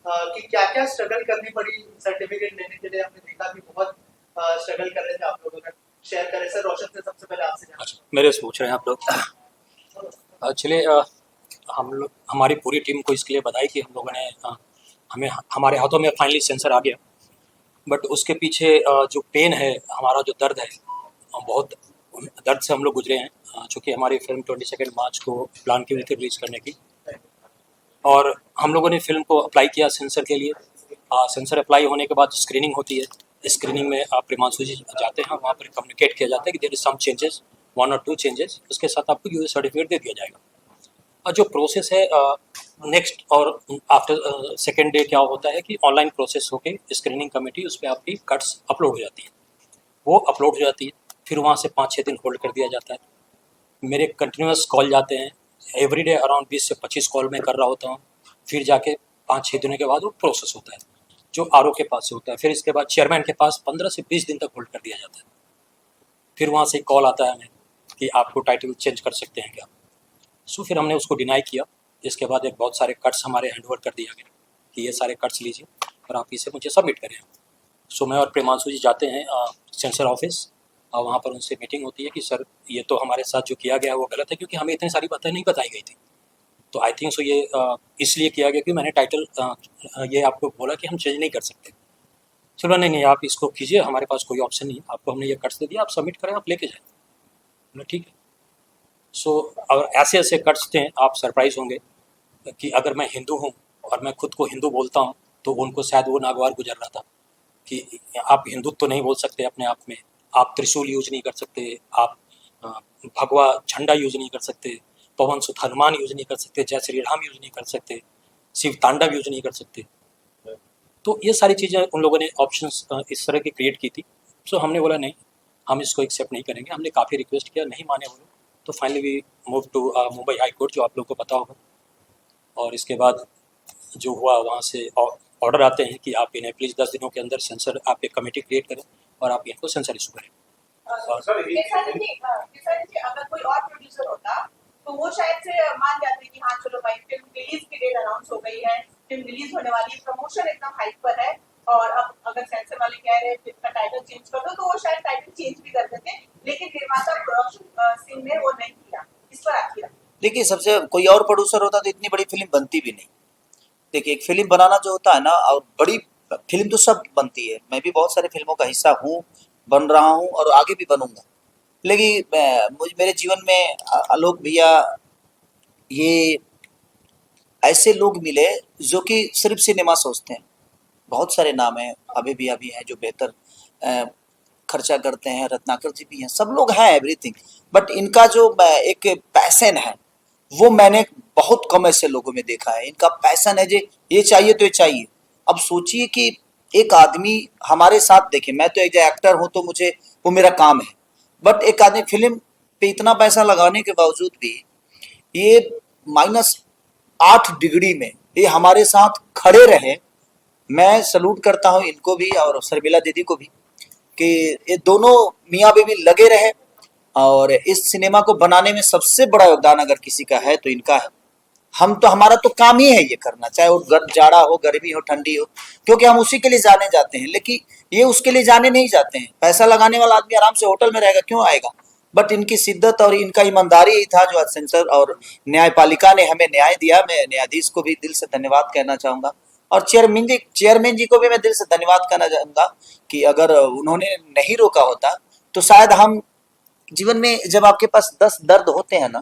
कि क्या क्या स्ट्रगल करनी पड़ी सर्टिफिकेट लेने के लिए। हमने देखा कि बहुत स्ट्रगल कर रहे थे आप लोगों ने। शेयर करें सर, रोशन से सबसे पहले आपसे जाना। अच्छा, मेरे से पूछ रहे हैं आप लोग। चलिए, हम लोग हमारी पूरी टीम को इसके लिए बधाई कि हम लोगों ने हमें हमारे हाथों में फाइनली सेंसर आ गया। बट उसके पीछे जो पेन है, हमारा जो दर्द है, बहुत दर्द से हम लोग गुजरे हैं। चूँकि हमारी फिल्म 22 मार्च को प्लान की हुई थी रिलीज़ करने की, और हम लोगों ने फिल्म को अप्लाई किया सेंसर के लिए। सेंसर अप्लाई होने के बाद स्क्रीनिंग होती है। स्क्रीनिंग में प्रीमांशु जी जाते हैं, वहाँ पर कम्युनिकेट किया जाता है कि देयर इज सम चेंजेस, 1 और 2 चेंजेस, उसके साथ आपको यूएस सर्टिफिकेट दे दिया जाएगा। और जो प्रोसेस है नेक्स्ट और आफ्टर सेकेंड डे क्या होता है कि ऑनलाइन प्रोसेस होके स्क्रीनिंग कमेटी उस पर आपकी कट्स अपलोड हो जाती है। वो अपलोड हो जाती है, फिर वहाँ से 5-6 दिन होल्ड कर दिया जाता है। मेरे कंटिन्यूस कॉल जाते हैं, एवरीडे अराउंड 20 से 25 कॉल मैं कर रहा होता हूँ। फिर जाके 5-6 दिनों के बाद वो प्रोसेस होता है, जो आरओ के पास से होता है। फिर इसके बाद चेयरमैन के पास 15 से 20 दिन तक होल्ड कर दिया जाता है। फिर वहाँ से कॉल आता है हमें कि आपको टाइटल चेंज कर सकते हैं क्या। फिर हमने उसको डिनाई किया। इसके बाद एक बहुत सारे कट्स हमारे हैंड ओवर कर दिया गया कि ये सारे कट्स लीजिए और आप इसे मुझे सबमिट करें। मैं और प्रेमांशु जी जाते हैं सेंसर ऑफिस, और वहाँ पर उनसे मीटिंग होती है कि सर ये तो हमारे साथ जो किया गया है वो गलत है, क्योंकि हमें इतनी सारी बातें नहीं बताई गई थी। तो आई थिंक सो ये इसलिए किया गया कि मैंने टाइटल ये आपको बोला कि हम चेंज नहीं कर सकते। चलो नहीं आप इसको कीजिए, हमारे पास कोई ऑप्शन नहीं है, आपको हमने ये कट्स दे दिया, आप सबमिट करें, आप लेके जाएँ। बोला ठीक है। और ऐसे ऐसे कट्स थे, आप सरप्राइज होंगे कि अगर मैं हिंदू हूँ और मैं खुद को हिंदू बोलता हूँ तो उनको शायद वो नागवार गुजर रहा था कि आप हिंदुत्व तो नहीं बोल सकते अपने आप में, आप त्रिशूल यूज नहीं कर सकते, आप भगवा झंडा यूज नहीं कर सकते, पवन सुत हनुमान यूज नहीं कर सकते, जय श्री राम यूज नहीं कर सकते, शिव तांडव यूज नहीं कर सकते। तो ये सारी चीज़ें उन लोगों ने ऑप्शंस इस तरह की क्रिएट की थी। हमने बोला नहीं, हम इसको एक्सेप्ट नहीं करेंगे। हमने काफ़ी रिक्वेस्ट किया, नहीं माने वो लोग। तो finally we move to Mumbai high court, जो आप लोग को पता होगा। और इसके बाद जो हुआ, वहाँ से ऑर्डर आते हैं कि आप इन्हें प्लीज़ 10 दिनों के अंदर सेंसर, आप एक कमेटी क्रिएट करें और आप इनको सेंसर इशू करें। अगर कोई और प्रोड्यूसर होता तो वो शायद से मान जाते कि हाँ चलो भाई, फिल्म रिलीज की डेट अनाउंस हो गई है, फिल्म रिलीज होने वाली है, प्रमोशन एकदम हाइप पर है, और अब अगर सेंसर वाले कह रहे हैं फिल्म का टाइटल चेंज कर दो, तो वो शायद टाइटल चेंज भी कर देते। लेकिन निर्माता प्रोडक्शन सिंह ने वो नहीं किया। इस पर आखिर देखिए, सबसे कोई और प्रोड्यूसर होता तो इतनी बड़ी फिल्म बनती भी नहीं। देखिए, एक फिल्म बनाना जो होता है ना, और बड़ी फिल्म तो सब बनती है। मैं भी बहुत सारी फिल्मों का हिस्सा हूँ, बन रहा हूँ और आगे भी बनूंगा। लेकिन मुझे मेरे जीवन में आलोक भैया, ये ऐसे लोग मिले जो कि सिर्फ सिनेमा सोचते हैं। बहुत सारे नाम हैं, अभी भी हैं जो बेहतर खर्चा करते हैं, रत्नाकर जी भी हैं, सब लोग हैं एवरीथिंग। बट इनका जो एक पैशन है, वो मैंने बहुत कम ऐसे लोगों में देखा है। इनका पैशन है, जो ये चाहिए तो ये चाहिए। अब सोचिए कि एक आदमी हमारे साथ, देखे मैं तो एक एक्टर हूँ तो मुझे वो मेरा काम है, बट एक आदमी फिल्म पे इतना पैसा लगाने के बावजूद भी ये -8 डिग्री में ये हमारे साथ खड़े रहे। मैं सलूट करता हूँ इनको भी और शर्मिला दीदी को भी कि ये दोनों मियाँ बीवी लगे रहे, और इस सिनेमा को बनाने में सबसे बड़ा योगदान अगर किसी का है तो इनका है। हमारा तो काम ही है ये करना, चाहे वो जाड़ा हो, गर्मी हो, ठंडी हो, क्योंकि हम उसी के लिए जाने जाते हैं। लेकिन ये उसके लिए जाने नहीं जाते हैं। पैसा लगाने वाला आदमी आराम से होटल में रहेगा, क्यों आएगा। बट इनकी शिद्दत और इनका ईमानदारी ही था जो आज सेंसर और न्यायपालिका ने हमें न्याय दिया। मैं न्यायाधीश को भी दिल से धन्यवाद कहना चाहूंगा, और चेयरमैन जी को भी मैं दिल से धन्यवाद कहना चाहूंगा कि अगर उन्होंने नहीं रोका होता तो शायद हम जीवन में, जब आपके पास 10 दर्द होते हैं ना,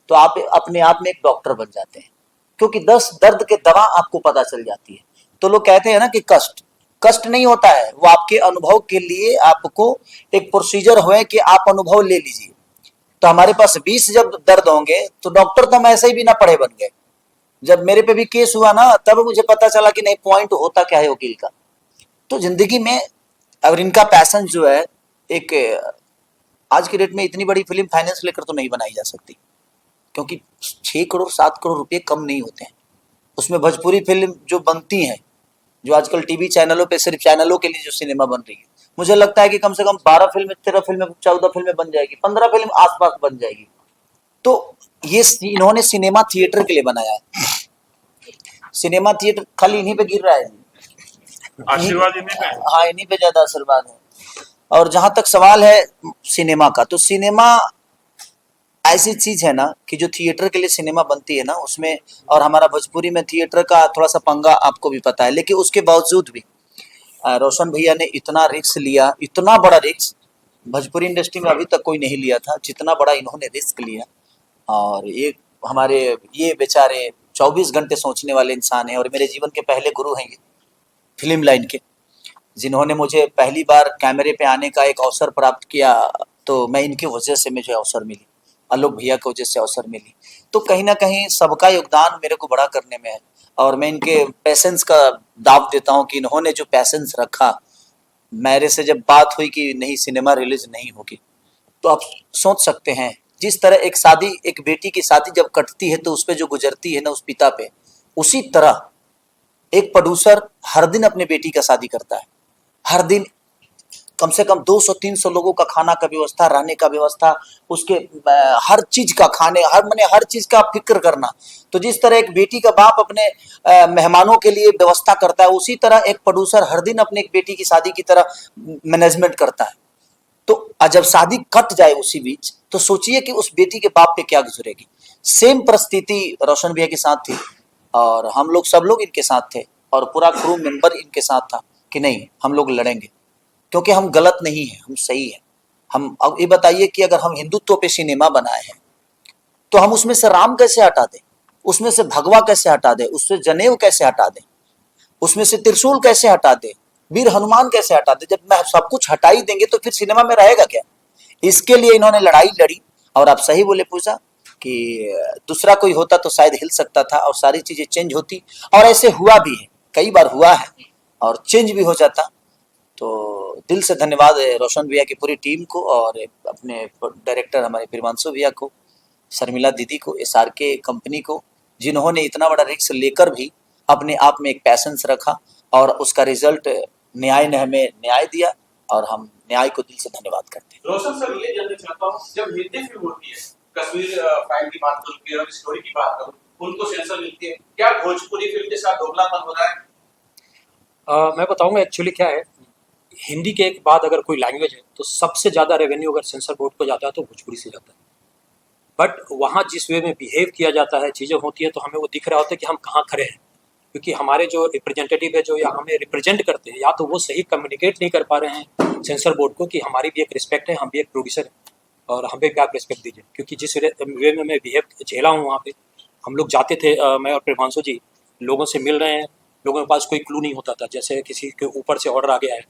तो आप अपने आप में एक डॉक्टर बन जाते हैं, क्योंकि 10 दर्द के दवा आपको पता चल जाती है। तो लोग कहते हैं ना कि कष्ट कष्ट नहीं होता है, वो आपके अनुभव के लिए आपको एक प्रोसीजर हुए कि आप अनुभव ले लीजिए। तो हमारे पास 20 जब दर्द होंगे तो डॉक्टर तो हम ऐसे ही बिना पढ़े बन गए। जब मेरे पे भी केस हुआ ना, तब मुझे पता चला कि नहीं, पॉइंट होता क्या है वकील का। तो जिंदगी में अगर इनका पैशन जो है, एक आज की डेट में इतनी बड़ी फिल्म फाइनेंस लेकर तो नहीं बनाई जा सकती, क्योंकि 6 करोड़ 7 करोड़ रुपए कम नहीं होते हैं। उसमें भोजपुरी फिल्म जो बनती हैं, जो आजकल टीवी चैनलों पे सिर्फ चैनलों के लिए जो सिनेमा बन रही है, मुझे लगता है कि कम से कम 12 फिल्में, 13 फिल्में, 14 फिल्में बन जाएगी, 15 फिल्म आसपास बन जाएगी। तो ये इन्होंने सिनेमा थिएटर के लिए बनाया है। सिनेमा थिएटर खाली इन्हीं पे गिर रहा है। आशीर्वाद इन्हीं पे है। हाँ, इन्हीं पे ज्यादा आशीर्वाद है। और जहां तक सवाल है सिनेमा का, तो सिनेमा ऐसी चीज है ना कि जो थिएटर के लिए सिनेमा बनती है ना उसमें, और हमारा भोजपुरी में थिएटर का थोड़ा सा पंगा आपको भी पता है, लेकिन उसके बावजूद भी रोशन भैया ने इतना रिस्क लिया, इतना बड़ा रिस्क भोजपुरी इंडस्ट्री में अभी तक कोई नहीं लिया था जितना बड़ा इन्होंने रिस्क लिया। और ये बेचारे 24 घंटे सोचने वाले इंसान हैं, और मेरे जीवन के पहले गुरु हैं ये फिल्म लाइन के, जिन्होंने मुझे पहली बार कैमरे पे आने का एक अवसर प्राप्त किया, तो मैं इनकी वजह से मुझे अवसर मिली, आलोक भैया की वजह से अवसर मिली। तो कहीं ना कहीं सबका योगदान मेरे को बड़ा करने में है, और मैं इनके पैसेंस का दाव देता हूँ कि इन्होंने जो पैसेंस रखा। मेरे से जब बात हुई कि नहीं सिनेमा रिलीज नहीं होगी, तो आप सोच सकते हैं जिस तरह एक बेटी की शादी जब कटती है तो उस पर जो गुजरती है ना उस पिता पे, उसी तरह एक प्रोड्यूसर हर दिन अपने बेटी का शादी करता है। हर दिन कम से कम 200-300 लोगों का खाना का व्यवस्था, रहने का व्यवस्था, उसके हर चीज का हर चीज का फिक्र करना। तो जिस तरह एक बेटी का बाप अपने मेहमानों के लिए व्यवस्था करता है, उसी तरह एक प्रोड्यूसर हर दिन अपने एक बेटी की शादी की तरह मैनेजमेंट करता है। तो जब शादी कट जाए उसी बीच, तो सोचिए कि उस बेटी के बाप पे क्या गुजरेगी। सेम परिस्थिति रोशन भैया के साथ थी, और हम लोग सब लोग इनके साथ थे, और पूरा क्रू मेंबर इनके साथ था कि नहीं हम लोग लड़ेंगे, क्योंकि हम गलत नहीं है, हम सही है। हम अब ये बताइए कि अगर हम हिंदुत्व पे सिनेमा बनाए हैं, तो हम उसमें से राम कैसे हटा दें, उसमें से भगवा कैसे हटा दें, उससे जनेऊ कैसे हटा दें, उसमें से त्रिशूल कैसे हटा दें, वीर हनुमान कैसे हटा दें। जब मैं सब कुछ हटा ही देंगे तो फिर सिनेमा में रहेगा क्या। इसके लिए इन्होंने लड़ाई लड़ी, और आप सही बोले पूजा कि दूसरा कोई होता तो शायद हिल सकता था और सारी चीजें चेंज होती, और ऐसे हुआ भी है, कई बार हुआ है और चेंज भी हो जाता। तो दिल से धन्यवाद रोशन भैया की पूरी टीम को, और अपने डायरेक्टर हमारे प्रियांशु भैया को, शर्मिला दीदी को, SRK कंपनी को, जिन्होंने इतना बड़ा रिस्क लेकर भी अपने आप में एक पैशंस रखा, और उसका रिजल्ट न्याय ने हमें न्याय दिया, और हम न्याय को दिल से धन्यवाद करते हैं। रोशन सर, ये जानना चाहता हूँ, जब हिंदी फिल्म होती है, कश्मीर फाइल की बात करूँ कि और स्टोरी की बात करूँ, उनको सेंसर मिलती है, क्या भोजपुरी फिल्म के साथ दोगलापन हो रहा है? मैं बताऊंगा एक्चुअली क्या है। हिंदी के एक बाद अगर कोई लैंग्वेज है तो सबसे ज़्यादा रेवेन्यू अगर सेंसर बोर्ड को जाता है तो भोजपुरी से जाता है। बट वहाँ जिस वे में बिहेव किया जाता है, चीज़ें होती है, तो हमें वो दिख रहा होता है कि हम कहाँ खड़े हैं। क्योंकि हमारे जो रिप्रेजेंटेटिव है, जो या हमें रिप्रेजेंट करते हैं, या तो वो सही कम्युनिकेट नहीं कर पा रहे हैं सेंसर बोर्ड को कि हमारी भी एक रिस्पेक्ट है, हम भी एक प्रोड्यूसर हैं और हमें भी आप रिस्पेक्ट दीजिए। क्योंकि जिस वे में मैं बिहेव झेला हूँ वहाँ पे, हम लोग जाते थे, मैं और प्रियांशु जी लोगों से मिल रहे हैं, लोगों के पास कोई क्लू नहीं होता था, जैसे किसी के ऊपर से ऑर्डर आ गया है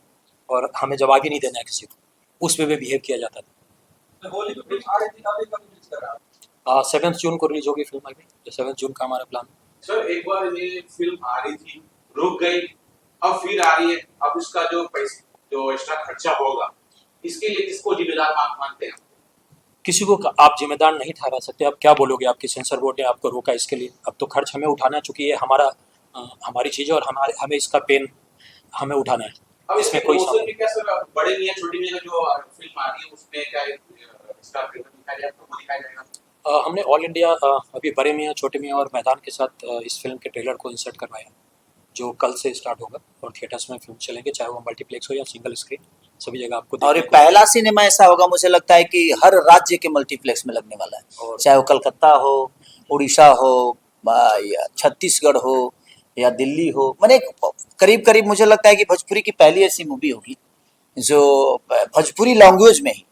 और हमें जवाब ही नहीं देना है किसी को, उस वे में बिहेव किया जाता था। 7 जून को रिलीज होगी फिल्म, अभी 7 जून का हमारा प्लान। सर, एक बार ये फिल्म आ रही थी, रुक गई, अब फिर आ रही है, अब इसका जो पैसा, जो एक्स्ट्रा खर्चा होगा, इसके लिए किसको जिम्मेदार आप मानते हैं? किसी को आप जिम्मेदार नहीं ठहरा सकते। आप क्या बोलोगे, आपकी सेंसर बोर्ड ने आपको रोका इसके लिए? अब तो खर्च हमें उठाना है, चूंकि ये हमारी चीज़ है और हमें इसका पेन हमें उठाना है। अब इसमें कोई क्या सर, बड़े मियां छोटे मियां का जो फिल्म आ रही है उसमें क्या इसका ट्रेलर दिखाया जाएगा, वो दिखाया जाएगा? हमने ऑल इंडिया अभी बड़े मियाँ छोटे मियाँ और मैदान के साथ इस फिल्म के ट्रेलर को इंसर्ट करवाया, जो कल से स्टार्ट होगा और थिएटर्स में फिल्म चलेंगे, चाहे वो मल्टीप्लेक्स हो या सिंगल स्क्रीन, सभी जगह आपको और ये देखने को पहला सिनेमा ऐसा होगा मुझे लगता है कि हर राज्य के मल्टीप्लेक्स में लगने वाला है, और चाहे वो कलकत्ता हो, उड़ीसा हो, या छत्तीसगढ़ हो, या दिल्ली हो। मैंने करीब करीब मुझे लगता है कि भोजपुरी की पहली ऐसी मूवी होगी जो भोजपुरी लैंग्वेज में ही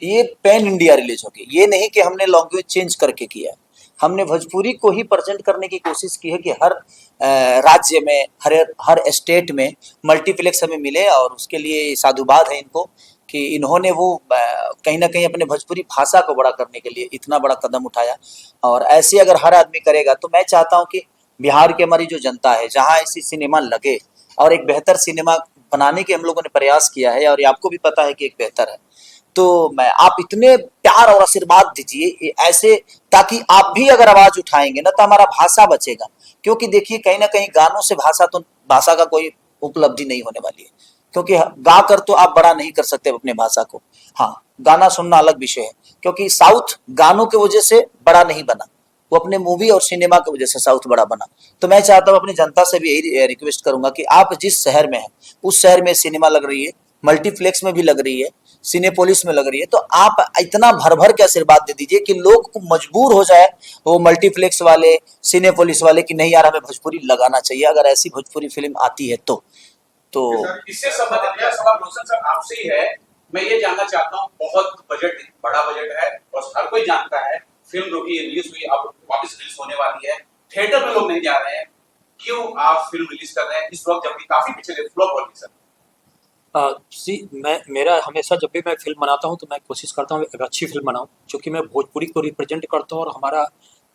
ये पैन इंडिया रिलीज होगी। ये नहीं कि हमने लैंग्वेज चेंज करके किया, हमने भोजपुरी को ही प्रेजेंट करने की कोशिश की है कि हर राज्य में, हर स्टेट में मल्टीप्लेक्स हमें मिले। और उसके लिए साधुवाद है इनको कि इन्होंने वो कहीं ना कहीं अपने भोजपुरी भाषा को बड़ा करने के लिए इतना बड़ा कदम उठाया। और ऐसे अगर हर आदमी करेगा तो मैं चाहता हूँ कि बिहार की हमारी जो जनता है, जहाँ ऐसी सिनेमा लगे और एक बेहतर सिनेमा बनाने के हम लोगों ने प्रयास किया है, और ये आपको भी पता है कि एक बेहतर है, तो मैं आप इतने प्यार और आशीर्वाद दीजिए ऐसे, ताकि आप भी अगर आवाज उठाएंगे ना तो हमारा भाषा बचेगा। क्योंकि देखिए कहीं ना कहीं गानों से भाषा का कोई उपलब्धि नहीं होने वाली है, क्योंकि गा कर तो आप बड़ा नहीं कर सकते अपने भाषा को। हाँ, गाना सुनना अलग विषय है, क्योंकि साउथ गानों की वजह से बड़ा नहीं बना, वो अपने मूवी और सिनेमा की वजह से साउथ बड़ा बना। तो मैं चाहता हूँ अपनी जनता से भी यही रिक्वेस्ट करूंगा कि आप जिस शहर में हैं उस शहर में सिनेमा लग रही है, मल्टीप्लेक्स में भी लग रही है, सिनेपोलिस में लग रही है, तो आप इतना भर भर के आशीर्वाद दे दीजिए कि लोग को मजबूर हो जाए वो मल्टीप्लेक्स वाले, सिनेपोलिस वाले कि नहीं यार हमें भोजपुरी लगाना चाहिए अगर ऐसी भोजपुरी फिल्म आती है तो इससे संबंधित मेरा सवाल रोशन सर आपसे ही है। मैं ये जानना चाहता हूँ, बहुत बजट, बड़ा बजट है और हर कोई जानता है फिल्म रुकी, रिलीज हुई, अब वापस रिलीज होने वाली है, थिएटर में लोग नहीं जा रहे हैं, क्यों आप फिल्म रिलीज कर रहे हैं इस वक्त जबकि काफी पिछले फ्लॉप हो रही सर? मेरा हमेशा जब भी मैं फिल्म बनाता हूँ तो मैं कोशिश करता हूँ एक अच्छी फिल्म बनाऊँ, क्योंकि मैं भोजपुरी को रिप्रेजेंट करता हूँ और हमारा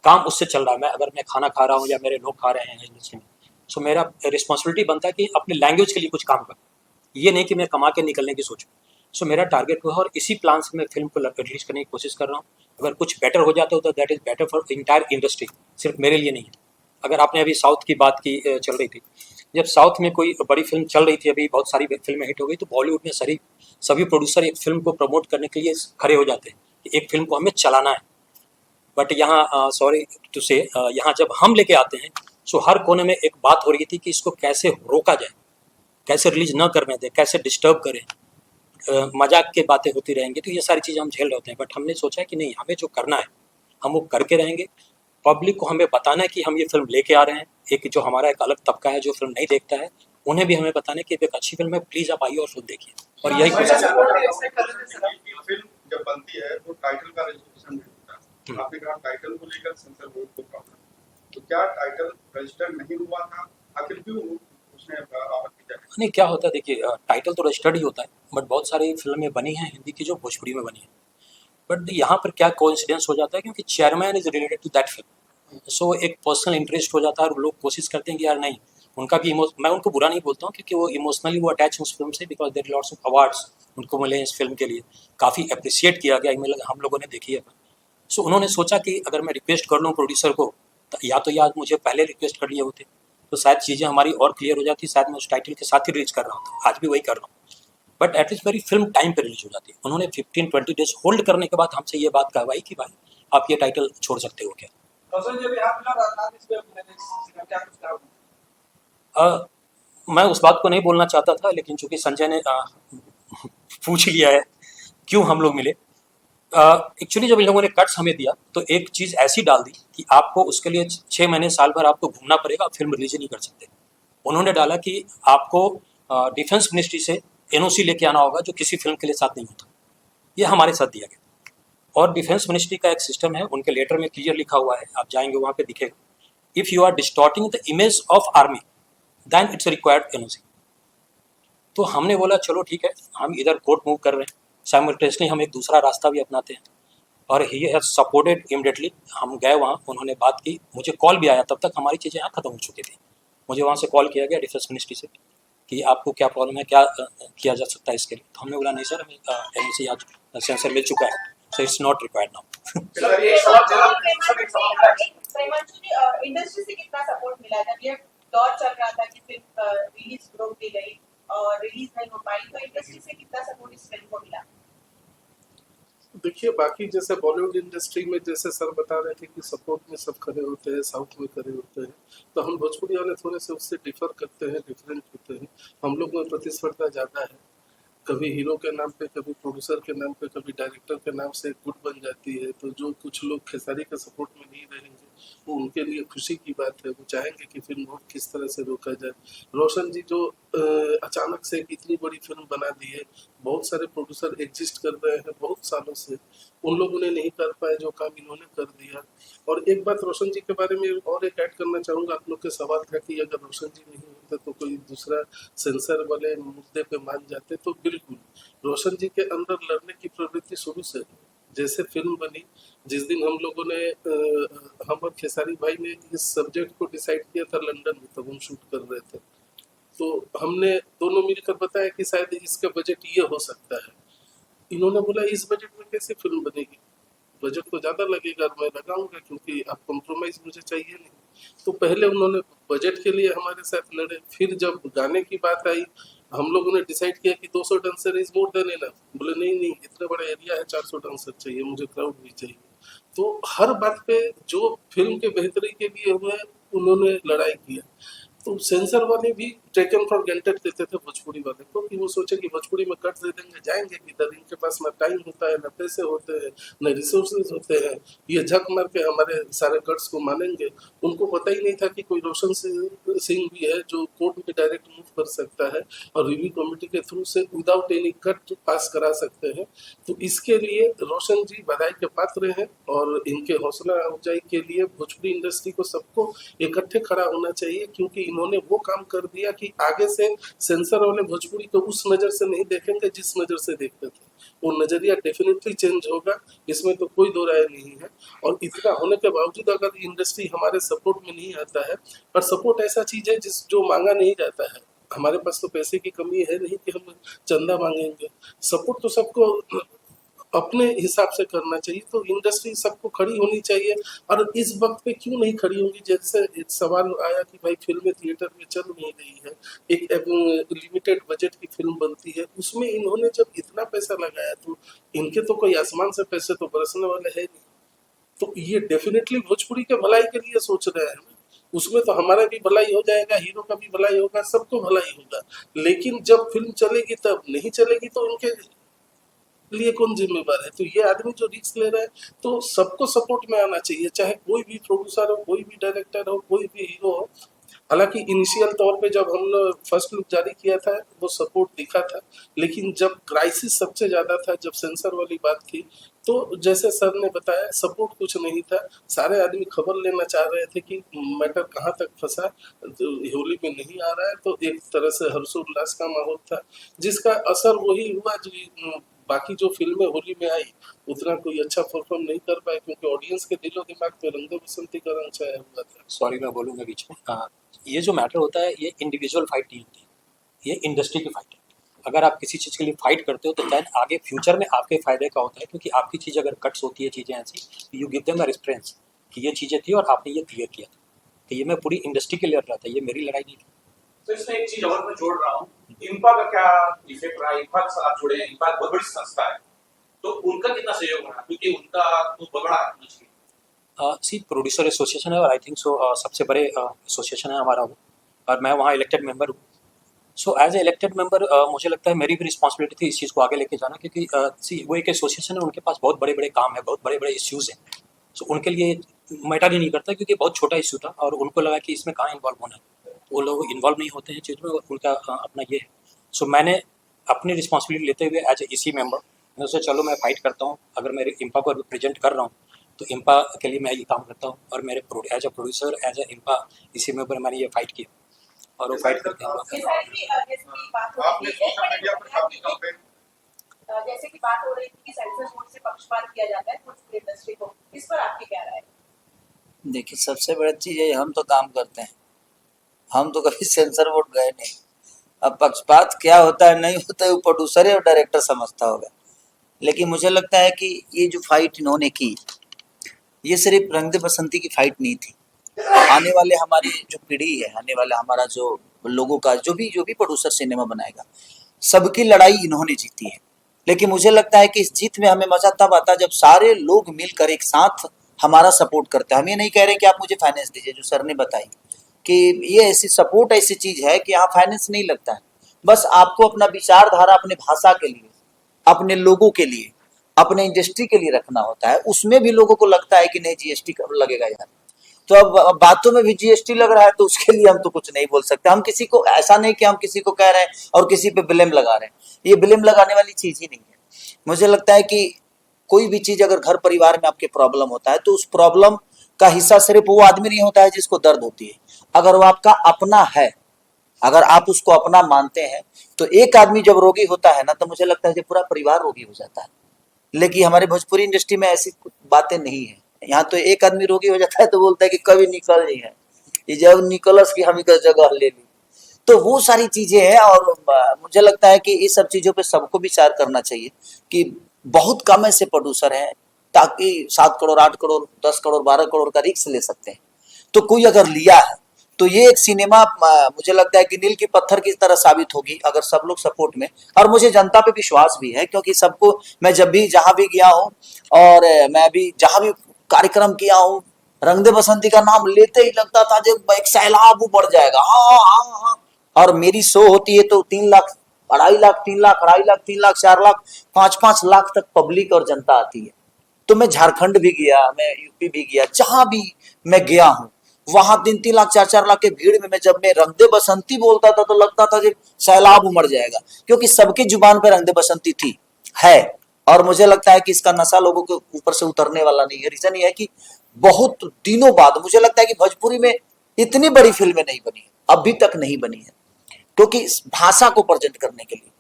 काम उससे चल रहा है। अगर मैं खाना खा रहा हूँ या मेरे लोग खा रहे हैं इंडस्ट्री में, सो मेरा रिस्पॉन्सिबिलिटी बनता है कि अपने लैंग्वेज के लिए कुछ काम करूँ, ये नहीं कि मैं कमा के निकलने की सोचूं। सो मेरा टारगेट वो है और इसी प्लान से मैं फिल्म को रिलीज करने की कोशिश कर रहा हूँ। अगर कुछ बेटर हो जाता हो तो that is better for entire industry, सिर्फ मेरे लिए नहीं है। अगर आपने अभी साउथ की बात की, चल रही थी, जब साउथ में कोई बड़ी फिल्म चल रही थी, अभी बहुत सारी फिल्में हिट हो गई, तो बॉलीवुड में सभी प्रोड्यूसर एक फिल्म को प्रमोट करने के लिए खड़े हो जाते हैं कि एक फिल्म को हमें चलाना है। बट यहाँ सॉरी टू से, यहाँ जब हम लेके आते हैं सो हर कोने में एक बात हो रही थी कि इसको कैसे रोका जाए, कैसे रिलीज न करने दें, कैसे डिस्टर्ब करें, मजाक के बातें होती रहेंगी, तो ये सारी चीज़ें हम झेल रहे होते हैं। बट हमने सोचा है कि नहीं, हमें जो करना है हम वो करके रहेंगे। पब्लिक को हमें बताना है कि हम ये फिल्म लेके आ रहे हैं। एक जो हमारा एक अलग तबका है जो फिल्म नहीं देखता है, उन्हें भी हमें बताना है कि एक अच्छी फिल्म है, प्लीज़ आप आइए और फिल्म देखिए। और यही वैसे कोशिश सर, बोलते हैं, इससे कर रहे थे सर। फिल्म जब बनती है तो टाइटल का रजिस्ट्रेशन नहीं होता। आपने कहा टाइटल को लेकर सेंसर बोर्ड को प्रॉब्लम, तो क्या टाइटल रजिस्टर नहीं हुआ था? आखिर क्यों उसने आपत्ति जताई? नहीं, क्या होता है देखिए, टाइटल तो रजिस्टर्ड ही होता है, बट बहुत सारी फिल्में बनी हैं हिंदी की जो भोजपुरी में बनी है। बट यहाँ पर क्या कोइंसिडेंस हो जाता है, क्योंकि chairman is related to that film, so एक पर्सनल इंटरेस्ट हो जाता है और लोग कोशिश करते हैं कि यार नहीं, उनका भी मैं उनको बुरा नहीं बोलता हूँ, क्योंकि वो इमोशनली वो अटैच हैं उस फिल्म से, because there lots of awards उनको मिले हैं इस फिल्म के लिए, काफ़ी अप्रिशिएट किया गया, हम लोगों ने देखी है। सो उन्होंने सोचा कि अगर मैं रिक्वेस्ट कर लूँ प्रोड्यूसर को, तो या मुझे पहले रिक्वेस्ट कर लिए होते तो शायद चीज़ें हमारी और क्लियर हो जाती, शायद मैं उस टाइटल के साथ ही रिलीज कर रहा होता। आज भी वही कर रहा हूँ, बट एटलीस्ट मेरी फिल्म टाइम पे रिलीज हो जाती है। उन्होंने 15-20 डेज होल्ड करने के बाद हमसे ये बात कहवाई कि भाई आप ये टाइटल छोड़ सकते हो क्या। मैं उस बात को नहीं बोलना चाहता था, लेकिन चूंकि संजय ने पूछ लिया है क्यों हम लोग मिले। एक्चुअली जब इन लोगों ने कट्स हमें दिया तो एक चीज़ ऐसी डाल दी कि आपको उसके लिए 6 महीने साल भर आपको घूमना पड़ेगा, आप फिल्म रिलीज नहीं कर सकते। उन्होंने डाला कि आपको डिफेंस मिनिस्ट्री से एनओसी लेके आना होगा, जो किसी फिल्म के लिए साथ नहीं होता। ये हमारे साथ दिया गया, और डिफेंस मिनिस्ट्री का एक सिस्टम है, उनके लेटर में क्लियर लिखा हुआ है, आप जाएंगे वहाँ पे दिखेगा, if you are distorting the image of army then it's required NOC. तो हमने बोला चलो ठीक है, हम इधर कोर्ट मूव कर रहे हैं, साइमल्टेनियसली हम एक दूसरा रास्ता भी अपनाते हैं, और ही हैव सपोर्टेड इमीडिएटली। हम गए वहाँ, उन्होंने बात की, मुझे कॉल भी आया, तब तक हमारी चीज़ें यहाँ खत्म हो चुकी थी। मुझे वहाँ से कॉल किया गया डिफेंस मिनिस्ट्री से कि आपको क्या प्रॉब्लम है, क्या किया जा सकता है इसके लिए। तो हमने बोला नहीं सर, हमें एनओसी आज सेंसर मिल चुका है, so it's not required now. Sir एक सवाल जवाब इंडस्ट्री से कितना सपोर्ट मिला जब ये दौर चल रहा था कि फिल्म रिलीज रोक दी गई और रिलीज नहीं हो पाई, तो इंडस्ट्री से कितना सपोर्ट इस फिल्म को मिला? देखिए, बाकी जैसे बॉलीवुड इंडस्ट्री में जैसे सर बता रहे थे कि सपोर्ट में सब खड़े होते हैं, साउथ में खड़े होते हैं, तो हम भोजपुरी वाले थोड़े से उससे डिफर करते हैं, डिफरेंट होते हैं। हम लोग में प्रतिस्पर्धा ज़्यादा है, कभी हीरो के नाम पे, कभी प्रोड्यूसर के नाम पे, कभी डायरेक्टर के नाम से गुट बन जाती है। तो जो कुछ लोग खेसारी के सपोर्ट में नहीं रहेंगे वो उनके लिए खुशी की बात है, वो चाहेंगे कि फिल्म बहुत किस तरह से रोका जाए। रोशन जी जो अचानक से इतनी बड़ी फिल्म बना दी है, बहुत सारे प्रोड्यूसर एग्जिस्ट कर रहे हैं बहुत सालों से, उन लोगों ने नहीं कर पाए जो काम इन्होंने कर दिया। और एक बात रोशन जी के बारे में और एक ऐड करना चाहूँगा, आप लोग के सवाल था कि अगर रोशन जी नहीं होते तो कोई दूसरा सेंसर वाले मुद्दे पे मान जाते, तो बिल्कुल रोशन जी के अंदर लड़ने की प्रवृत्ति शुरू से है। जैसे फिल्म बनी, जिस दिन हम लोगों ने हम और खेसारी भाई ने इस सब्जेक्ट को डिसाइड किया था लंदन में, तब हम शूट कर रहे थे, तो हमने दोनों मिलकर बताया कि शायद इसका बजट ये हो सकता है। इन्होंने बोला इस बजट में कैसे फिल्म बनेगी, बजट तो ज़्यादा लगेगा और मैं लगाऊंगा क्योंकि आप कॉम्प्रोमाइज़ मुझे चाहिए नहीं। तो पहले उन्होंने बजट के लिए हमारे साथ लड़े, फिर जब गाने की बात आई हम लोगों ने डिसाइड किया कि 200 dancer is more than enough. बोले नहीं, इतना बड़ा एरिया है, 400 डांसर चाहिए, मुझे क्राउड भी चाहिए। तो हर बात पे जो फिल्म के बेहतरी के लिए हुए उन्होंने लड़ाई किया। तो सेंसर वाले भी टेकन फॉर ग्रांटेड देते थे भोजपुरी वाले को कि वो सोचे कि भोजपुरी में कट दे देंगे, जाएंगे किधर, इनके पास ना टाइम होता है, ना पैसे होते हैं, ना रिसोर्सेज होते हैं, ये झक मार के हमारे सारे कट्स को मानेंगे। उनको पता ही नहीं था कि कोई रोशन सिंह भी है जो कोर्ट में डायरेक्ट मूव कर सकता है और रिव्यू कमेटी के थ्रू से विदाउट एनी कट पास करा सकते हैं। तो इसके लिए रोशन जी बधाई के पात्र हैं और इनके हौसला अफजाई के लिए भोजपुरी इंडस्ट्री को सबको इकट्ठे खड़ा होना चाहिए, क्योंकि इन्होंने वो काम कर दिया कि आगे से सेंसर वाले भोजपुरी को उस नजर से नहीं देखेंगे जिस नजर से देखते थे। वो नजरिया डेफिनेटली चेंज होगा, इसमें तो कोई दो राय नहीं है। और इतना होने के बावजूद अगर इंडस्ट्री हमारे सपोर्ट में नहीं आता है, पर सपोर्ट ऐसा चीज है जो मांगा नहीं जाता है। हमारे पास तो पैसे की कमी है नहीं कि हम चंदा मांगेंगे। सपोर्ट तो सबको अपने हिसाब से करना चाहिए। तो इंडस्ट्री सबको खड़ी होनी चाहिए। और इस वक्त पे क्यों नहीं खड़ी होंगी, जैसे एक सवाल आया कि भाई फिल्में थिएटर में चल नहीं रही है, एक लिमिटेड बजट की फिल्म बनती है, उसमें इन्होंने जब इतना पैसा लगाया तो इनके तो कोई आसमान से पैसे तो बरसने वाले है नहीं। तो ये डेफिनेटली भोजपुरी के भलाई के लिए सोच रहे हैं। उसमें तो हमारा भी भलाई हो जाएगा, हीरो का भी भलाई होगा, सबको भलाई होगा। लेकिन जब फिल्म चलेगी तब नहीं चलेगी तो उनके लिए कौन जिम्मेवार है? तो ये आदमी जो रिस्क ले रहा है, तो सबको सपोर्ट में आना चाहिए, चाहे कोई भी प्रोड्यूसर हो, कोई भी डायरेक्टर हो, कोई भी हीरो हो। हालांकि इनिशियल तौर पे जब हमने फर्स्ट लुक जारी किया था वो सपोर्ट दिखा था, लेकिन जब क्राइसिस सबसे ज्यादा था, जब सेंसर वाली बात थी, तो जैसे सर ने बताया सपोर्ट कुछ नहीं था। सारे आदमी खबर लेना चाह रहे थे कि मैटर कहाँ तक फंसा, तो होली में नहीं आ रहा है। तो एक तरह से हर्षोल्लास का माहौल था, जिसका असर वही हुआ जो बाकी जो फिल्में होली में आई उतना कोई अच्छा परफॉर्म नहीं कर पाए, क्योंकि ऑडियंस के दिलो दिमाग पे रंग बसंती का रंग छाया हुआ था। सॉरी मैं बोलूँगा बीच में। ये जो मैटर होता है ये इंडिविजुअल फाइट नहीं होती, ये इंडस्ट्री की फाइट है। अगर आप किसी चीज़ के लिए फाइट करते हो तो दैन आगे फ्यूचर में आपके फायदे का होता है, क्योंकि आपकी चीज़ अगर कट्स होती है, चीज़ें ऐसी, you give them a reference कि ये चीज़ें थी और आपने ये क्लियर किया था। तो ये मैं पूरी इंडस्ट्री के लिए लड़ रहा था, ये मेरी लड़ाई नहीं थी। तो इसमें एक चीज और मैं जोड़ रहा हूँ, इंपा का क्या इफेक्ट रहा? इंपा के साथ जुड़े हैं, इंपा बहुत बड़ी संस्था है, तो उनका कितना सहयोग रहा? क्योंकि उनका तो बड़ा सी प्रोड्यूसर एसोसिएशन है और आई थिंक सो सबसे बड़े एसोसिएशन है हमारा वो, और मैं वहाँ इलेक्टेड मेंबर हूँ। So as a elected member मुझे लगता है मेरी भी रिस्पॉन्सिबिलिटी थी इस चीज़ को आगे लेके जाना, क्योंकि सी वो एक एसोसिएशन है, उनके पास बहुत बड़े बड़े काम है, बहुत बड़े बड़े इश्यूज़ हैं। सो उनके लिए मैटर ही नहीं करता, क्योंकि बहुत छोटा इशू था और उनको लगा कि इसमें कहाँ इन्वॉल्व होना है, वो लोग इन्वॉल्व नहीं होते हैं चीज़ में, उनका अपना ये है। सो मैंने अपनी रिस्पॉन्सिबिलिटी लेते हुए एज ए इसी मेंबर मैं सोचा चलो मैं फाइट करता हूँ, अगर मैं इंपा को रिप्रेजेंट कर रहा हूँ तो इंपा के लिए मैं ये काम करता हूँ, और मेरे as a producer as a इंपा इसी में ऊपर मैंने ये फाइट किया और वो फाइट करते हैं। जैसे कि बात हो रही थी कि सेंसर बोर्ड से पक्षपात किया जाता है भोजपुरी इंडस्ट्री को, इस पर आपकी क्या राय है? देखिए, सबसे बड़ी चीज़ है हम तो काम करते हैं, हम तो कभी सेंसर बोर्ड गए नहीं। अब पक्षपात क्या होता है नहीं होता है वो प्रोड्यूसर और डायरेक्टर समझता होगा। लेकिन मुझे लगता है कि ये जो फाइट इन्होंने की, ये सिर्फ रंग दे बसंती की फाइट नहीं थी। आने वाले हमारी जो पीढ़ी है, आने वाला हमारा जो लोगों का जो भी प्रोड्यूसर सिनेमा बनाएगा, सबकी लड़ाई इन्होंने जीती है। लेकिन मुझे लगता है कि इस जीत में हमें मजा तब आता है जब सारे लोग मिलकर एक साथ हमारा सपोर्ट करते हैं। हम ये नहीं कह रहे कि आप मुझे फाइनेंस दीजिए, जो सर ने बताई कि ये ऐसी सपोर्ट ऐसी चीज है कि यहाँ फाइनेंस नहीं लगता है। बस आपको अपना विचारधारा अपने भाषा के लिए, अपने लोगों के लिए, अपने इंडस्ट्री के लिए रखना होता है। उसमें भी लोगों को लगता है कि नहीं जीएसटी लगेगा यार, तो अब बातों में भी जीएसटी लग रहा है, तो उसके लिए हम तो कुछ नहीं बोल सकते। हम किसी को ऐसा नहीं कि हम किसी को कह रहे हैं और किसी पे ब्लेम लगा रहे हैं, ये ब्लेम लगाने वाली चीज ही नहीं है। मुझे लगता है कि कोई भी चीज अगर घर परिवार में आपके प्रॉब्लम होता है तो उस प्रॉब्लम का हिस्सा सिर्फ वो आदमी नहीं होता है जिसको दर्द होती है। अगर वो आपका अपना है, अगर आप उसको अपना मानते हैं, तो एक आदमी जब रोगी होता है ना, तो मुझे लगता है कि पूरा परिवार रोगी हो जाता है। लेकिन हमारे भोजपुरी इंडस्ट्री में ऐसी बातें नहीं है। यहाँ तो एक आदमी रोगी हो जाता है तो बोलता है कि कभी निकल नहीं है, ये जब निकलस की हम का जगह ले ली। तो वो सारी चीजें हैं, और मुझे लगता है कि इस सब चीजों पे सबको विचार करना चाहिए कि बहुत कम ऐसे प्रोड्यूसर हैं ताकि 7 करोड़ 8 करोड़ 10 करोड़ 12 करोड़ का रिस्क ले सकते हैं। तो कोई अगर लिया है तो ये एक सिनेमा मुझे लगता है कि नील की पत्थर की तरह साबित होगी अगर सब लोग सपोर्ट में। और मुझे जनता पे विश्वास भी है, क्योंकि सबको मैं जब भी जहां भी गया हूं और मैं भी जहां भी कार्यक्रम किया हूँ, रंग दे बसंती का नाम लेते ही लगता था जब एक सैलाब बढ़ जाएगा। हाँ हाँ हाँ। और मेरी शो होती है तो 3 लाख, 2.5 लाख, 3 लाख, 2.5 लाख, 3 लाख, 4 लाख, 5-5 लाख तक पब्लिक और जनता आती है। तो मैं झारखंड भी गया, मैं यूपी भी गया, जहां भी मैं गया हूँ वहां 3-3 लाख, 4-4 लाख के भीड़ में मैं जब मैं रंग दे बसंती बोलता था तो लगता था कि सैलाब उमड़ जाएगा, क्योंकि सबकी जुबान पे रंग दे बसंती थी, है। और मुझे लगता है कि इसका नशा लोगों के ऊपर से उतरने वाला नहीं है। रीजन ये है कि बहुत दिनों बाद मुझे लगता है कि भोजपुरी में इतनी बड़ी फिल्में नहीं बनी है, अभी तक नहीं बनी है, क्योंकि इस भाषा को प्रेजेंट करने के लिए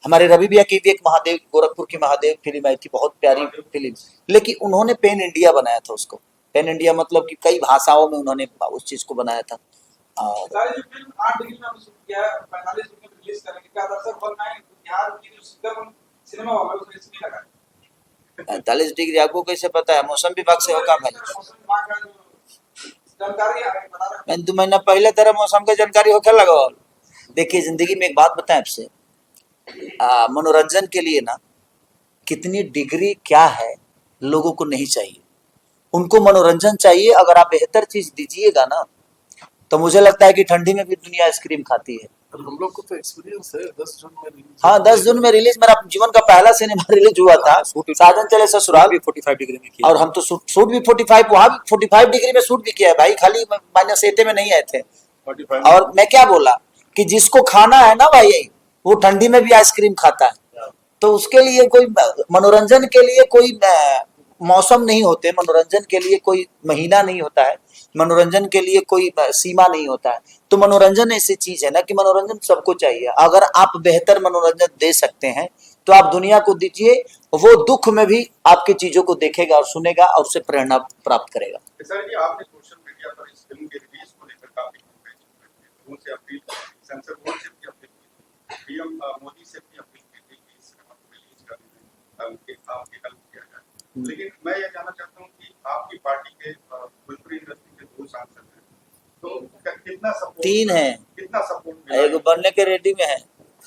हमारे रवि भैया की भी एक महादेव, गोरखपुर की महादेव फिल्म आई थी, बहुत प्यारी फिल्म, लेकिन उन्होंने पेन इंडिया बनाया था उसको। पेन इंडिया मतलब कि कई भाषाओं में उन्होंने उस चीज को बनाया था। सारी जो फिल्म 8 डिग्री में हमने शूट किया है, 45 दिन में रिलीज करेंगे, क्या दर्शक बोल रहे हैं बिहार की जो सिंगर सिनेमा वाला उसको इसमें लगा 45 डिग्री आपको कैसे पता है? मौसम विभाग से होगा भाई, मौसम विभाग का जो जानकारी है बता रहा मैं 2 महीना पहले तेरा मौसम का जानकारी होकर लगा। देखिए जिंदगी में एक बात बताएं आपसे, मनोरंजन के लिए ना कितनी डिग्री क्या है लोगों को नहीं चाहिए, उनको मनोरंजन चाहिए। अगर आप बेहतर चीज दीजिएगा ना तो मुझे लगता है कि ठंडी में भी दुनिया आइसक्रीम खाती है। और हम लोग को तो एक्सपीरियंस है 10 जून में रिलीज। हाँ 10 जून में रिलीज, मेरा जीवन का पहला सिनेमा रिलीज हुआ था, साधन चले ससुराल भी 45 डिग्री में किया। और हम तो शूट भी 45, वहां भी 45 डिग्री में शूट भी किया है भाई, खाली -8 में नहीं आए थे। और मैं क्या बोला कि जिसको खाना है ना भाई वो ठंडी में भी आइसक्रीम खाता है, तो उसके लिए कोई मनोरंजन के लिए कोई मौसम नहीं होते, मनोरंजन के लिए कोई महीना नहीं होता है, मनोरंजन के लिए कोई सीमा नहीं होता है। तो मनोरंजन ऐसी चीज है ना कि मनोरंजन सबको चाहिए। अगर आप बेहतर मनोरंजन दे सकते हैं तो आप दुनिया को दीजिए, वो दुख में भी आपकी चीजों को देखेगा और सुनेगा और उससे प्रेरणा प्राप्त करेगा। सर जी आपने सोशल मीडिया पर इस फिल्म के रिलीज को लेकर काफी लोगों से अपील, सेंसर बोर्ड से भी अपील की, पीएम मोदी से भी अपील की थी कि इस फिल्म को रिलीज करने में आपके हेल्प किया जाए। लेकिन मैं ये जानना चाहता हूँ कि आपकी पार्टी के भोजपुरी इंडस्ट्री के 2 सांसद हैं, तो कितना सपोर्ट, 3 है, कितना सपोर्ट एक बनने के रेडी में है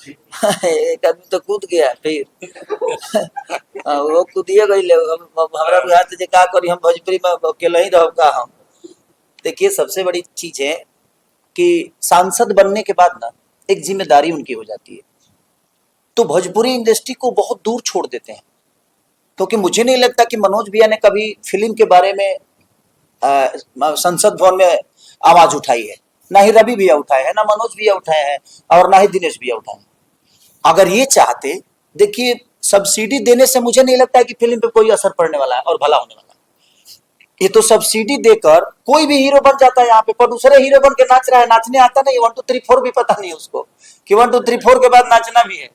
एक आदमी तो कूद गया फिर वो कूदिए गई ले हमारा बिहार से का करी, हम भोजपुरी में अकेले ही रहो का हम। देखिए सबसे बड़ी चीज है कि सांसद बनने के बाद ना एक जिम्मेदारी उनकी हो जाती है, तो भोजपुरी इंडस्ट्री को बहुत दूर छोड़ देते हैं, क्योंकि मुझे नहीं लगता कि मनोज भैया ने कभी फिल्म के बारे में संसद भवन में आवाज उठाई है, ना ही रवि भैया उठाए हैं, ना मनोज भैया उठाए हैं, और ना ही दिनेश भैया उठाए हैं। अगर ये चाहते, देखिए सब्सिडी देने से मुझे नहीं लगता है कि फिल्म पे कोई असर पड़ने वाला है और भला होने वाला है। ये तो सब्सिडी देकर कोई भी हीरो बन जाता है, यहाँ पे पर दूसरे हीरो बन के नाच रहा है, नाचने आता नहीं, 1 2 3 4 भी पता नहीं उसको कि 1 2 3 4 के बाद नाचना भी है।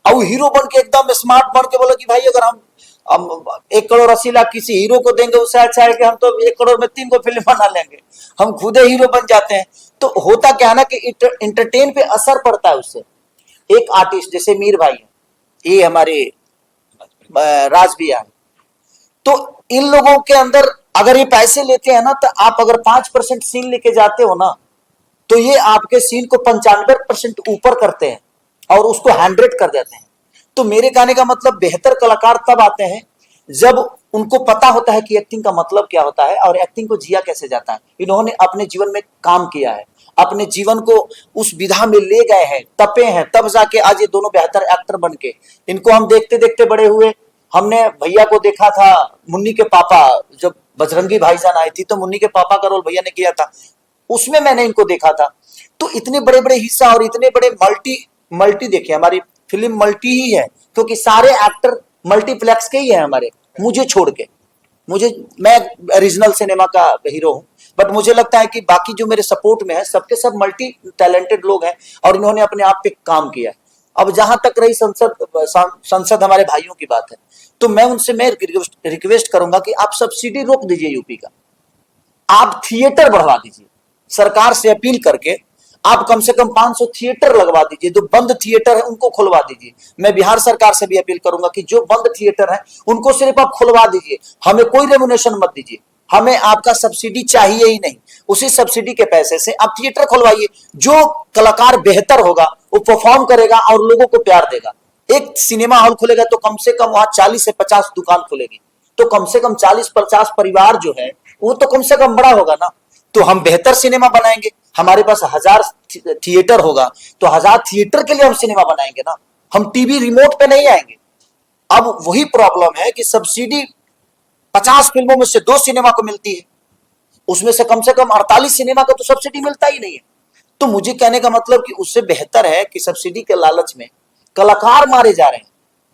और हीरो बन के एकदम स्मार्ट बन के बोलो कि भाई अगर हम 1,80,00,000 किसी हीरो को देंगे उससे अच्छा है कि हम तो 1 करोड़ में 3 को फिल्म बना लेंगे, हम खुद हीरो बन जाते हैं। तो होता क्या है ना कि इंटरटेन पे असर पड़ता है उससे। एक आर्टिस्ट जैसे मीर भाई है, ये हमारे राज भैया है, तो इन लोगों के अंदर अगर ये पैसे लेते हैं ना, तो आप अगर 5% सीन लेके जाते हो ना, तो ये आपके सीन को 95% ऊपर करते हैं और उसको 100 कर देते हैं। तो मेरे कहने का मतलब बेहतर कलाकार तब आते हैं जब उनको पता होता है कि एक्टिंग का मतलब क्या होता है और एक्टिंग को जिया कैसे जाता है। इन्होंने अपने जीवन में काम किया है, अपने जीवन को उस विधा में ले गए हैं, तपे हैं, तब जाके आज ये दोनों बेहतर एक्टर बन के, इनको हम देखते देखते बड़े हुए। हमने भैया को देखा था मुन्नी के पापा, जब बजरंगी भाईजान आई थी तो मुन्नी के पापा का रोल भैया ने किया था, उसमें मैंने इनको देखा था। तो इतने बड़े बड़े हिस्सा और इतने बड़े मल्टी देखिए, हमारी फिल्म मल्टी ही है, क्योंकि सारे एक्टर मल्टीप्लेक्स के ही है हमारे, मुझे छोड़ के। मैं रीजनल सिनेमा का हीरो हूं, बट मुझे लगता है कि बाकी जो मेरे सपोर्ट में है सबके सब मल्टी टैलेंटेड लोग हैं और इन्होंने अपने आप पे काम किया है। अब जहां तक रही संसद हमारे भाइयों की बात है, तो मैं उनसे रिक्वेस्ट करूंगा कि आप सब्सिडी रोक दीजिए यूपी का, आप थिएटर बढ़वा दीजिए, सरकार से अपील करके आप कम से कम 500 थिएटर लगवा दीजिए, जो बंद थिएटर है उनको खुलवा दीजिए। मैं बिहार सरकार से भी अपील करूंगा कि जो बंद थिएटर है उनको सिर्फ आप खुलवा दीजिए, हमें कोई रेमुनेशन मत दीजिए, हमें आपका सब्सिडी चाहिए ही नहीं। उसी सब्सिडी के पैसे से आप थिएटर खुलवाइए, जो कलाकार बेहतर होगा वो परफॉर्म करेगा और लोगों को प्यार देगा। एक सिनेमा हॉल खुलेगा तो कम से कम वहां 40 से 50 दुकान खुलेगी, तो कम से कम 40-50 परिवार जो है वो तो कम से कम बड़ा होगा ना। तो हम बेहतर सिनेमा बनाएंगे, हमारे पास 1000 थिएटर होगा तो 1000 थिएटर के लिए हम सिनेमा बनाएंगे ना, हम टीवी रिमोट पे नहीं आएंगे। अब वही प्रॉब्लम है कि सब्सिडी 50 फिल्मों में से 2 सिनेमा को मिलती है, उसमें से कम 48 सिनेमा को तो सब्सिडी मिलता ही नहीं है। तो मुझे कहने का मतलब कि उससे बेहतर है कि सब्सिडी के लालच में कलाकार मारे जा रहे हैं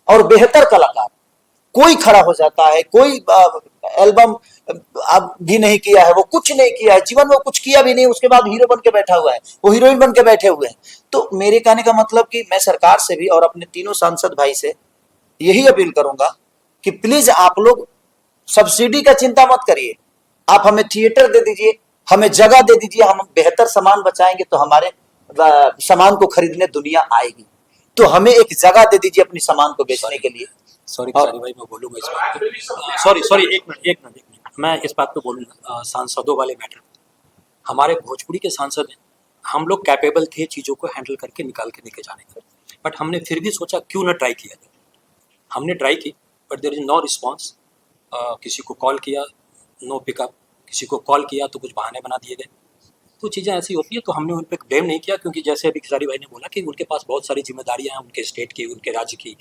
और बेहतर कलाकार कोई खड़ा हो जाता है, कोई एल्बम अब भी नहीं किया है, वो कुछ नहीं किया है जीवन में, कुछ किया भी नहीं, उसके बाद हीरो बन के बैठा हुआ है, वो हीरोइन बन के बैठे हुए हैं। तो मेरे कहने का मतलब कि मैं सरकार से भी और अपने तीनों सांसद भाई से यही अपील करूंगा कि प्लीज आप लोग सब्सिडी का चिंता मत करिए, आप हमें थिएटर दे दीजिए, हमें जगह दे दीजिए, हम बेहतर सामान बचाएंगे तो हमारे सामान को खरीदने दुनिया आएगी। तो हमें एक जगह दे दीजिए अपनी सामान को बेचने के लिए। सॉरी भाई, मैं बोलूंगा इस बात पे। सॉरी एक मिनट मैं इस बात पे बोलूंगा। सांसदों वाले मैटर, हमारे भोजपुरी के सांसद हैं, हम लोग कैपेबल थे चीज़ों को हैंडल करके निकाल के लेके जाने का, बट हमने फिर भी सोचा क्यों ना ट्राई किया जाए। हमने ट्राई की but there is no response. किसी को कॉल किया, नो पिकअप, किसी को कॉल किया तो कुछ बहाने बना दिए गए। तो चीज़ें ऐसी होती है, तो हमने उन पर ब्लेम नहीं किया, क्योंकि जैसे अभी खेसारी भाई ने बोला कि उनके पास बहुत सारी जिम्मेदारियां हैं, उनके स्टेट की, उनके राज्य की,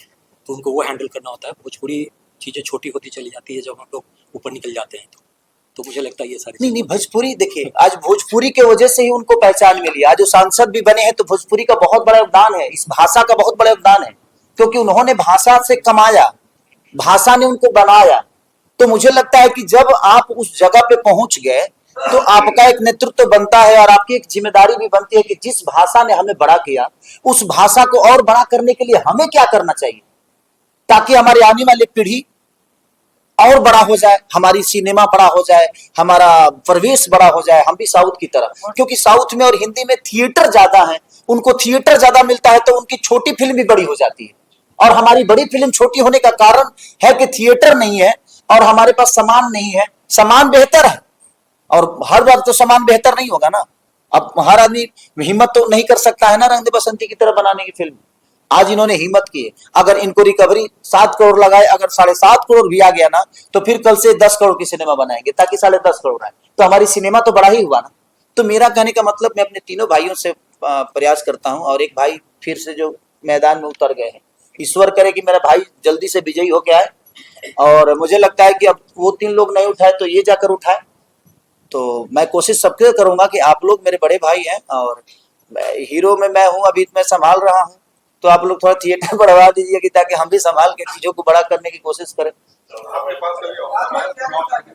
तो उनको वो हैंडल करना होता है। भोजपुरी चीज़ें छोटी होती चली जाती है जब हम लोग ऊपर निकल जाते हैं। तो मुझे लगता है ये सारी नहीं, भोजपुरी देखिए, आज भोजपुरी के वजह से ही उनको पहचान मिली। आज जो सांसद भी बने हैं तो भोजपुरी का बहुत बड़ा योगदान है, इस भाषा का बहुत बड़ा योगदान है, क्योंकि उन्होंने भाषा से कमाया, भाषा ने उनको बनाया। तो मुझे लगता है कि जब आप उस जगह पे पहुंच गए तो आपका एक नेतृत्व बनता है और आपकी एक जिम्मेदारी भी बनती है कि जिस भाषा ने हमें बड़ा किया, उस भाषा को और बड़ा करने के लिए हमें क्या करना चाहिए, ताकि हमारी आने वाली पीढ़ी और बड़ा हो जाए, हमारी सिनेमा बड़ा हो जाए, हमारा प्रवेश बड़ा हो जाए, हम भी साउथ की तरह। क्योंकि साउथ में और हिंदी में थिएटर ज्यादा है, उनको थिएटर ज्यादा मिलता है तो उनकी छोटी फिल्म भी बड़ी हो जाती है, और हमारी बड़ी फिल्म छोटी होने का कारण है कि थिएटर नहीं है और हमारे पास सामान नहीं है। सामान बेहतर है और हर बार तो सामान बेहतर नहीं होगा ना। अब हर आदमी हिम्मत तो नहीं कर सकता है ना रंग दे बसंती की तरह बनाने की फिल्म। आज इन्होंने हिम्मत की है, अगर इनको रिकवरी 7 करोड़ लगाए, अगर 7.5 करोड़ भी आ गया ना, तो फिर कल से 10 करोड़ की सिनेमा बनाएंगे ताकि 10.5 करोड़ आए, तो हमारी सिनेमा तो बड़ा ही हुआ ना। तो मेरा कहने का मतलब, मैं अपने तीनों भाइयों से प्रयास करता हूं, और एक भाई फिर से जो मैदान में उतर गए हैं, ईश्वर करे कि मेरा भाई जल्दी से विजयी होके आए, और मुझे लगता है कि अब वो 3 लोग नहीं उठाए तो ये जाकर उठाए। तो मैं कोशिश सबके करूंगा कि आप लोग मेरे बड़े भाई हैं, और हीरो में मैं हूं, अभी मैं संभाल रहा हूं, तो आप लोग थोड़ा थिएटर बढ़वा दीजिए कि ताकि हम भी संभाल के चीजों को बड़ा करने की कोशिश करें। आपके पास कभी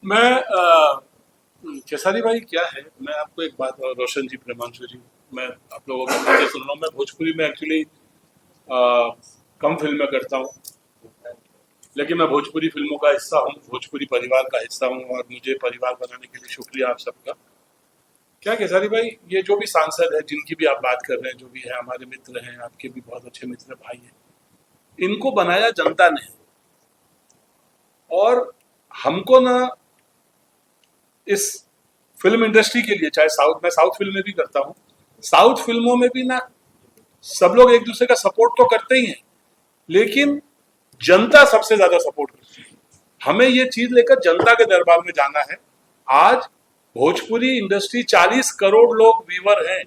मैं खेसारी भाई क्या है, मैं आपको एक बात, रोशन जी, प्रेमांशु जी, मैं आप लोगों का बातें सुन रहा हूँ। मैं भोजपुरी में एक्चुअली कम फिल्में करता हूँ, लेकिन मैं भोजपुरी फिल्मों का हिस्सा हूँ, भोजपुरी परिवार का हिस्सा हूँ, और मुझे परिवार बनाने के लिए शुक्रिया आप सबका। क्या खेसारी भाई, ये जो भी सांसद है, जिनकी भी आप बात कर रहे हैं, जो भी है हमारे मित्र हैं, आपके भी बहुत अच्छे मित्र भाई हैं, इनको बनाया जनता ने, और हमको ना इस फिल्म इंडस्ट्री के लिए, चाहे मैं साउथ फिल्म में भी करता हूँ, साउथ फिल्मों में भी ना सब लोग एक दूसरे का सपोर्ट तो करते ही हैं, लेकिन जनता सबसे ज्यादा सपोर्ट करती है। हमें ये चीज लेकर जनता के दरबार में जाना है। आज भोजपुरी इंडस्ट्री 40 करोड़ लोग व्यूअर हैं,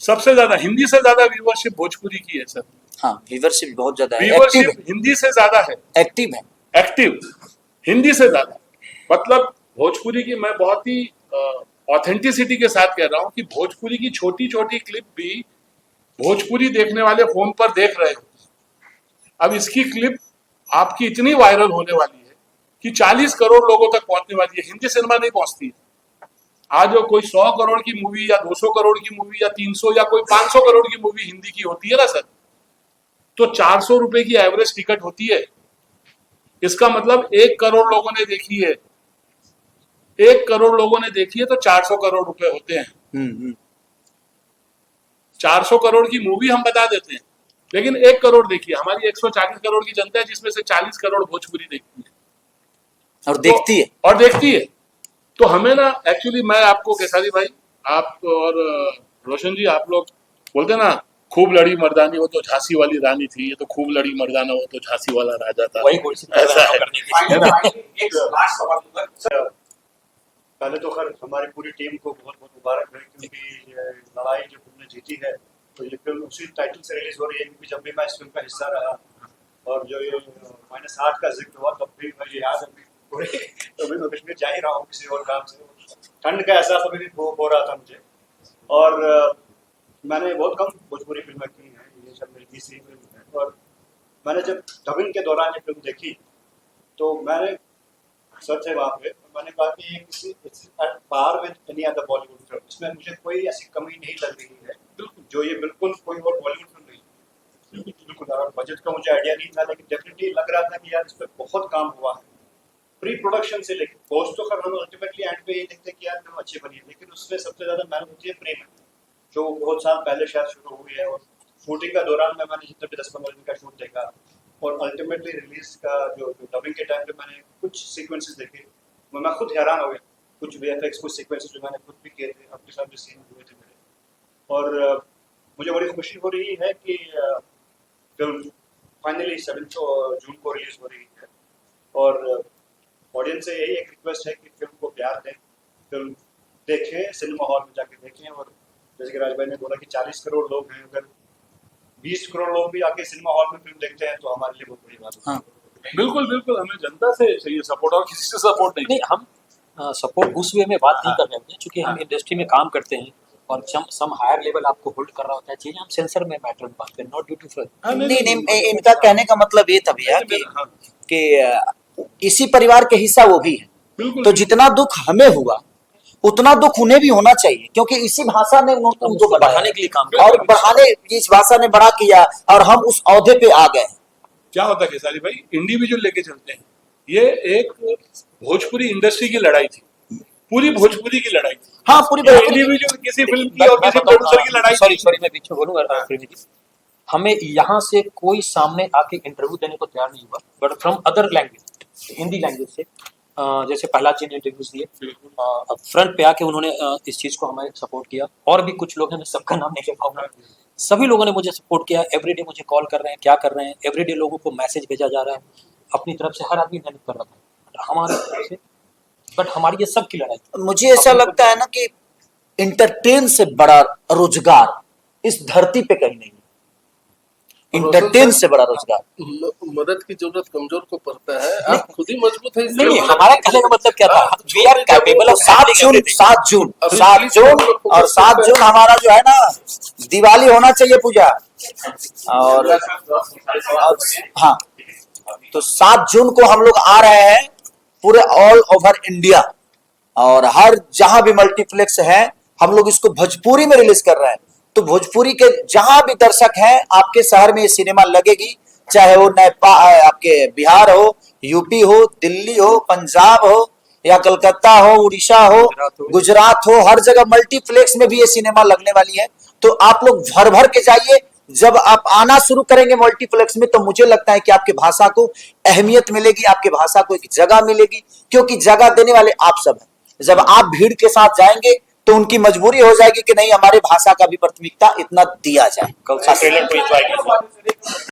सबसे ज्यादा, हिंदी से ज्यादा व्यूअरशिप भोजपुरी की है सर। हाँ, व्यूअरशिप बहुत ज्यादा है, व्यूअरशिप हिंदी से ज्यादा है, एक्टिव हिंदी से ज्यादा। मतलब भोजपुरी की, मैं बहुत ही ऑथेंटिसिटी के साथ कह रहा हूं कि भोजपुरी की छोटी छोटी क्लिप भी भोजपुरी देखने वाले फोन पर देख रहे हो। अब इसकी क्लिप आपकी इतनी वायरल होने वाली है कि 40 करोड़ लोगों तक पहुंचने वाली है। हिंदी सिनेमा नहीं पहुंचती है। आज वो कोई 100 करोड़ की मूवी या 200 करोड़ की मूवी या 300 या कोई 500 करोड़ की मूवी हिंदी की होती है ना सर, तो 400 रुपए की एवरेज टिकट होती है। इसका मतलब 1 करोड़ लोगों ने देखी है, 1 करोड़ लोगों ने देखी है तो 400 करोड़ रुपए होते हैं। 400 करोड़ की मूवी हम बता देते हैं, लेकिन 1 करोड़ देखिए। हमारी 140 करोड़ की जनता है, जिसमें से 40 करोड़ भोजपुरी देखती है और देखती है। तो हमें ना, एक्चुअली मैं आपको खेसारी भाई, आप और रोशन जी, आप लोग बोलते ना खूब लड़ी मर्दानी, वो तो झांसी वाली रानी थी, ये तो खूब लड़ी मर्दाना, वो तो झांसी वाला राजा था। वही घोषित कर रहे ऐसा हैं है। करने की। फाइनली एक लास्ट सवाल दूंगा सर। पहले तो खैर हमारी पूरी टीम को बहुत बहुत मुबारक है, क्योंकि ये लड़ाई जो हमने जीती है, तो ये फिल्म उसी टाइटल से रिलीज हो रही है, क्योंकि जब भी मैं इस फिल्म का हिस्सा रहा और जो ये -8 का जिक्र हुआ, तब भी मुझे याद है पूरे, तो मैं कश्मीर जा ही रहा हूँ किसी और काम से, ठंड का एहसास अभी भी हो रहा था मुझे। और मैंने बहुत कम भोजपुरी फिल्में की हैं, ये सब मेरी तीसरी फिल्म है। और मैंने जब डबिंग के दौरान ये फिल्म देखी तो मैंने सच है वहाँ पे, मैंने कहा कि ये किसी par with any other Bollywood film, इसमें मुझे कोई ऐसी कमी नहीं लग रही है जो ये बिल्कुल कोई और बॉलीवुड फिल्म नहीं। बिल्कुल बजट का मुझे आइडिया नहीं था, लेकिन डेफिनेटली लग रहा था कि यार इस पर बहुत काम हुआ है, प्री प्रोडक्शन से लेकर पोस्ट तो खैर हम अल्टीमेटली एंड पे ये देखते कि यार फिल्म अच्छी बनी है, लेकिन उसमें सबसे ज्यादा मेहनत होती है प्रेम, जो बहुत साल पहले शायद शुरू हुई है। और शूटिंग का दौरान में मैंने जितना भी 10-15 दिन का शूट देखा, और अल्टीमेटली रिलीज का जो डबिंग के टाइम पे मैंने कुछ सीक्वेंसेस देखे, मैं खुद हैरान हो गया। कुछ वीएफएक्स, कुछ सीक्वेंसेस जो मैंने खुद भी किए थे, आपके साथ जो सीन हुए थे मेरे, और मुझे बड़ी खुशी हो रही है कि फिल्म फाइनली 7 जून को रिलीज हो रही है। और ऑडियंस से यही एक रिक्वेस्ट है कि फिल्म को प्यार दें, फिल्म देखें, सिनेमा हॉल में जाके देखें। और जैसे कि राज भाई ने बोला कि 40 करोड़ लोग हैं, अगर 20 करोड़ लोग भी आके सिनेमा हॉल में फिल्म देखते हैं तो हमारे लिए बहुत बड़ी बात है। हाँ। बिल्कुल बिल्कुल, हमें जनता से चाहिए सपोर्ट, और किसी से सपोर्ट नहीं। हम सपोर्ट उस वे में बात नहीं कर रहे होते हैं, क्योंकि हम इंडस्ट्री में काम करते हैं और सम हायर लेवल आपको होल्ड कर रहा होता है चीजें, हम सेंसर में मैटर में बात करें, नॉट ड्यू टू फिल्म। नहीं, इनका कहने का मतलब ये था भैया कि इसी परिवार के हिस्सा वो भी है, बिल्कुल। तो जितना दुख हमें हुआ उतना दुख उन्हें भी होना चाहिए, क्योंकि इसी भाषा ने उनको बढ़ाने के लिए काम किया। और बढ़ाने, इस भाषा ने बड़ा किया और हम उस औहदे पे आ गए। क्या होता है खेसारी भाई, इंडिविजुअल लेके चलते हैं, ये एक भोजपुरी इंडस्ट्री की लड़ाई थी, पूरी भोजपुरी की लड़ाई थी। हाँ, पूरी इंडिविजुअल किसी फिल्म की और किसी प्रोड्यूसर की लड़ाई। सॉरी मैं पीछे बोलूंगा। हमें यहाँ से कोई सामने आके इंटरव्यू देने को तैयार नहीं हुआ, but from other language, Hindi language से, जैसे प्रहलाद जी ने इंटरव्यूज दिए, फ्रंट पे आके उन्होंने इस चीज को हमें सपोर्ट किया। और भी कुछ लोग हैं, मैं सबका नाम नहीं ले पाऊंगा, सभी लोगों ने मुझे सपोर्ट किया। एवरीडे मुझे कॉल कर रहे हैं, क्या कर रहे हैं, एवरीडे लोगों को मैसेज भेजा जा रहा है, अपनी तरफ से हर आदमी मेहनत कर रहा था हमारी तरफ से। बट हमारी ये सब की लड़ाई। मुझे ऐसा लगता है ना कि इंटरटेन से बड़ा रोजगार इस धरती पे कहीं नहीं, इंटरटेन से बड़ा रोजगार। मदद की जरूरत कमजोर को पड़ता है, आप खुद ही मजबूत है। नहीं, हमारा कहने का मतलब क्या था, वी आर कैपेबल ऑफ 7 जून और 7 जून हमारा जो है ना, दिवाली होना चाहिए पूजा। और हाँ, तो 7 जून को हम लोग आ रहे हैं पूरे ऑल ओवर इंडिया, और हर जहां भी मल्टीप्लेक्स है हम लोग इसको भोजपुरी में रिलीज कर रहे हैं। तो भोजपुरी के जहां भी दर्शक हैं, आपके शहर में ये सिनेमा लगेगी, चाहे वो आपके बिहार हो, यूपी हो, दिल्ली हो, पंजाब हो, या कलकत्ता हो, उड़ीसा हो, गुजरात हो, हर जगह मल्टीप्लेक्स में भी ये सिनेमा लगने वाली है। तो आप लोग भर भर के जाइए। जब आप आना शुरू करेंगे मल्टीप्लेक्स में, तो मुझे लगता है कि आपके भाषा को अहमियत मिलेगी, आपके भाषा को एक जगह मिलेगी, क्योंकि जगह देने वाले आप सब हैं। जब आप भीड़ के साथ जाएंगे तो उनकी मजबूरी हो जाएगी कि नहीं, हमारे भाषा का भी प्राथमिकता इतना दिया जाए। कल ट्रेलर को एंजॉय कीजिए।